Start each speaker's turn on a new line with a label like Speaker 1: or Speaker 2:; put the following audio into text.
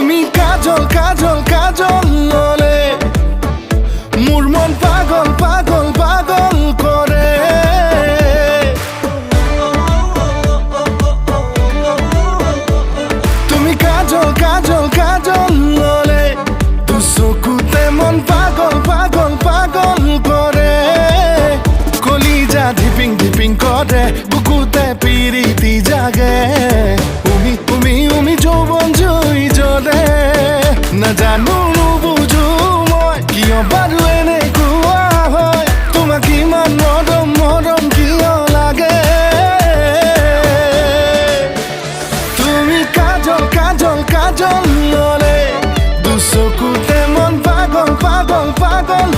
Speaker 1: তুমি কাজল কাজল কাজল বলে মোর মন পাগল পাগল পাগল করে। তুমি কাজল কাজল কাজল বলে দু চকুতে মন পাগল পাগল পাগল করে। কলিজা ধিপিং ধিপিং করে বুকুতে পিরিতি জাগে। উমি উমি উমি যৌবন জুই জ্বলে নাজানো নুবুজো মই কিয় বাৰু এনেকুৱা হয়। তোমাক ইমান মৰম মৰম কিয় লাগে। তুমি কাজল কাজল কাজল বলে দু চকুতে মন পাগল পাগল পাগল